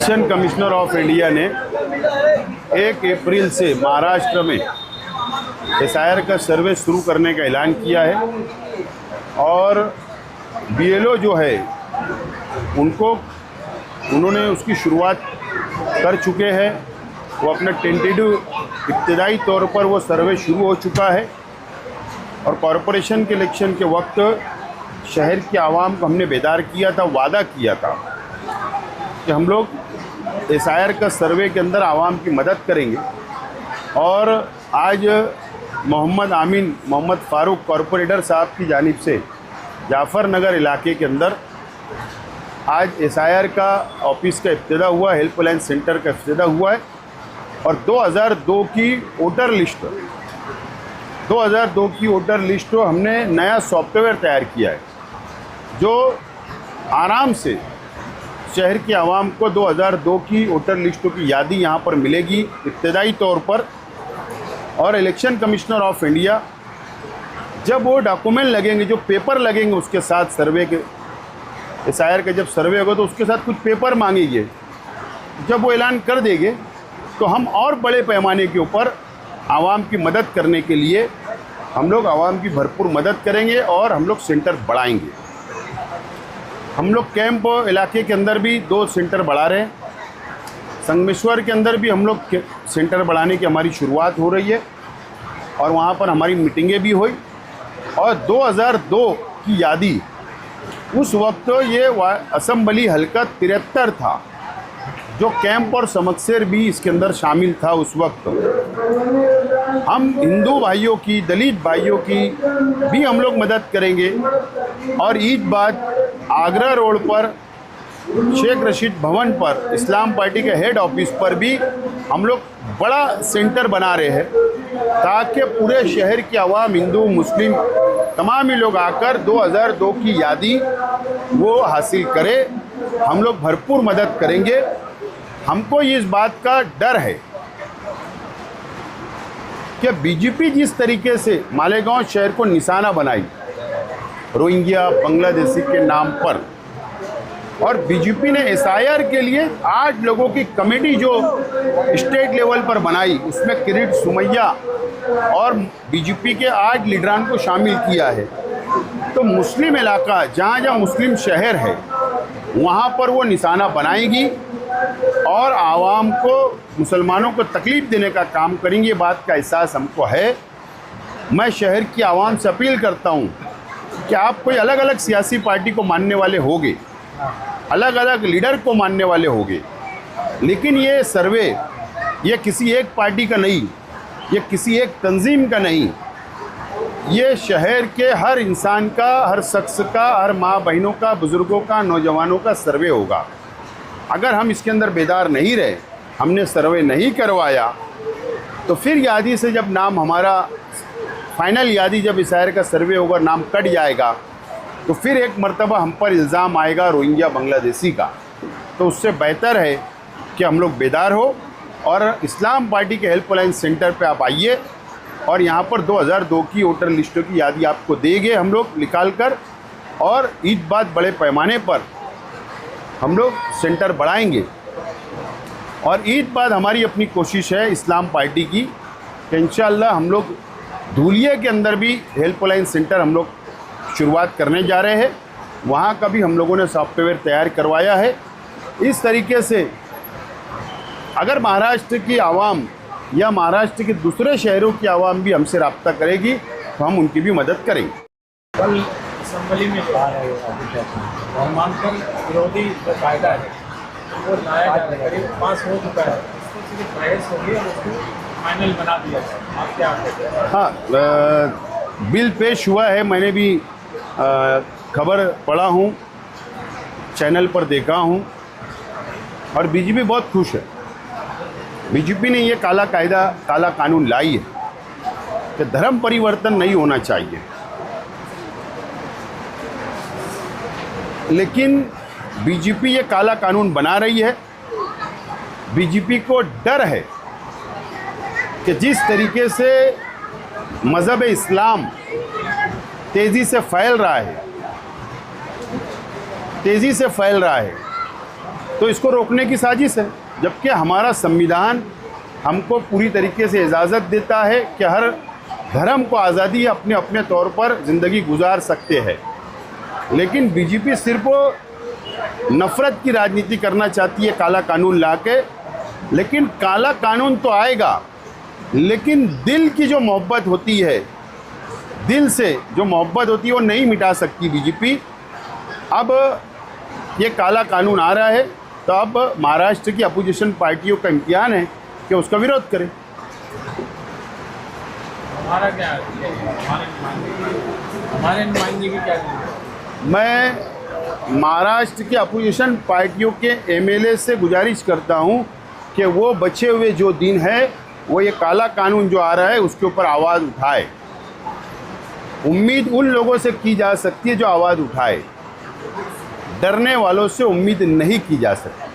Election commissioner of India ने 1 अप्रैल से महाराष्ट्र में एसआईआर का सर्वे शुरू करने का ऐलान किया है और बीएलओ जो है उन्होंने उसकी शुरुआत कर चुके हैं। वो अपना टेंटेटिव इब्तदाई तौर पर वो सर्वे शुरू हो चुका है और कॉरपोरेशन के इलेक्शन के वक्त शहर की आवाम को हमने बेदार किया था, वादा किया था कि हम लोग एसआईआर का सर्वे के अंदर आवाम की मदद करेंगे। और आज मोहम्मद फ़ारूक कॉरपोरेटर साहब की जानिब से जाफ़र नगर इलाके के अंदर आज एसआईआर का ऑफिस का इब्तिदा हुआ, हेल्पलाइन सेंटर का इब्तिदा हुआ है। और 2002 की वोटर लिस्ट हमने नया सॉफ्टवेयर तैयार किया है जो आराम से शहर की आवाम को 2002 की वोटर लिस्टों की यादी यहाँ पर मिलेगी इब्तदाई तौर पर। और इलेक्शन कमिश्नर ऑफ इंडिया जब वो डॉक्यूमेंट लगेंगे, जो पेपर लगेंगे उसके साथ सर्वे के एसआईआर का जब सर्वे होगा तो उसके साथ कुछ पेपर मांगेंगे। जब वो ऐलान कर देंगे तो हम और बड़े पैमाने के ऊपर आवाम की मदद करने के लिए हम लोग आवाम की भरपूर मदद करेंगे और हम लोग सेंटर बढ़ाएंगे। हम लोग कैंप इलाके के अंदर भी 2 सेंटर बढ़ा रहे हैं। संगमेश्वर के अंदर भी हम लोग सेंटर बढ़ाने की हमारी शुरुआत हो रही है और वहाँ पर हमारी मीटिंगें भी हुई। और 2002 की यादी उस वक्त ये असम्बली हल्का 73 था, जो कैंप और समक्सेर भी इसके अंदर शामिल था। उस वक्त हम हिंदू भाइयों की, दलित भाइयों की भी हम लोग मदद करेंगे। और ईद बाद आगरा रोड पर शेख रशीद भवन पर इस्लाम पार्टी के हेड ऑफिस पर भी हम लोग बड़ा सेंटर बना रहे हैं ताकि पूरे शहर की आवाम, हिंदू मुस्लिम तमाम ही लोग आकर 2002 की यादी वो हासिल करे। हम लोग भरपूर मदद करेंगे। हमको इस बात का डर है कि बीजेपी जिस तरीके से मालेगांव शहर को निशाना बनाई रोहिंग्या बांग्लादेशी के नाम पर, और बीजेपी ने एसआईआर के लिए 8 लोगों की कमेटी जो स्टेट लेवल पर बनाई, उसमें किरीट सुमैया और बीजेपी के 8 लीडरान को शामिल किया है। तो मुस्लिम इलाका जहाँ जहाँ मुस्लिम शहर है वहाँ पर वो निशाना बनाएगी और आवाम को, मुसलमानों को तकलीफ़ देने का काम करेंगे। बात का एहसास हमको है। मैं शहर की आवाम से अपील करता हूँ कि आप कोई अलग अलग सियासी पार्टी को मानने वाले होंगे, अलग अलग लीडर को मानने वाले होंगे, लेकिन ये सर्वे ये किसी एक पार्टी का नहीं, ये किसी एक तंजीम का नहीं, ये शहर के हर इंसान का, हर शख्स का, हर माँ बहनों का, बुज़ुर्गों का, नौजवानों का सर्वे होगा। अगर हम इसके अंदर बेदार नहीं रहे, हमने सर्वे नहीं करवाया, तो फिर यादी से जब नाम हमारा फाइनल यादी जब एसआईआर का सर्वे होगा, नाम कट जाएगा, तो फिर एक मर्तबा हम पर इल्ज़ाम आएगा रोहिंग्या बांग्लादेशी का। तो उससे बेहतर है कि हम लोग बेदार हो और इस्लाम पार्टी के हेल्पलाइन सेंटर पे आप आइए और यहाँ पर 2002 की वोटर लिस्टों की यादी आपको देंगे हम लोग निकाल कर, और ईद बाद बड़े पैमाने पर हम लोग सेंटर बढ़ाएंगे। और ईद बाद हमारी अपनी कोशिश है इस्लाम पार्टी की कि इंशाअल्लाह हम लोग धूलिया के अंदर भी हेल्पलाइन सेंटर हम लोग शुरुआत करने जा रहे हैं। वहाँ का भी हम लोगों ने सॉफ्टवेयर तैयार करवाया है। इस तरीके से अगर महाराष्ट्र की आवाम या महाराष्ट्र के दूसरे शहरों की आवाम भी हमसे रब्ता करेगी तो हम उनकी भी मदद करेंगे। कल असम्बली में और मानकर विरोधी जो कायदा है वो लाया जाए, करीब पास हो चुका है, इसको सिर्फ बहस होगी और उसको फाइनल बना दिया जाए। आप क्या कहते हैं? हाँ, बिल पेश हुआ है, मैंने भी खबर पढ़ा हूँ, चैनल पर देखा हूँ और बीजेपी बहुत खुश है। बीजेपी ने ये काला कानून लाई है कि धर्म परिवर्तन नहीं होना चाहिए, लेकिन बीजेपी ये काला कानून बना रही है। बीजेपी को डर है कि जिस तरीके से मज़हब इस्लाम तेज़ी से फैल रहा है तो इसको रोकने की साजिश है, जबकि हमारा संविधान हमको पूरी तरीके से इजाज़त देता है कि हर धर्म को आज़ादी अपने अपने तौर पर ज़िंदगी गुजार सकते हैं। लेकिन बीजेपी सिर्फ नफ़रत की राजनीति करना चाहती है काला कानून ला के। लेकिन काला कानून तो आएगा, लेकिन दिल की जो मोहब्बत होती है, दिल से जो मोहब्बत होती है वो नहीं मिटा सकती बीजेपी। अब ये काला कानून आ रहा है तो अब महाराष्ट्र की अपोजिशन पार्टियों का इम्तिहान है कि उसका विरोध करें। हमारा क्या है? हमारे नुमाइंदगी क्या है? मैं महाराष्ट्र की अपोजिशन पार्टियों के एमएलए से गुजारिश करता हूं कि वो बचे हुए जो दिन है वो ये काला कानून जो आ रहा है उसके ऊपर आवाज़ उठाए। उम्मीद उन लोगों से की जा सकती है जो आवाज़ उठाए, डरने वालों से उम्मीद नहीं की जा सकती।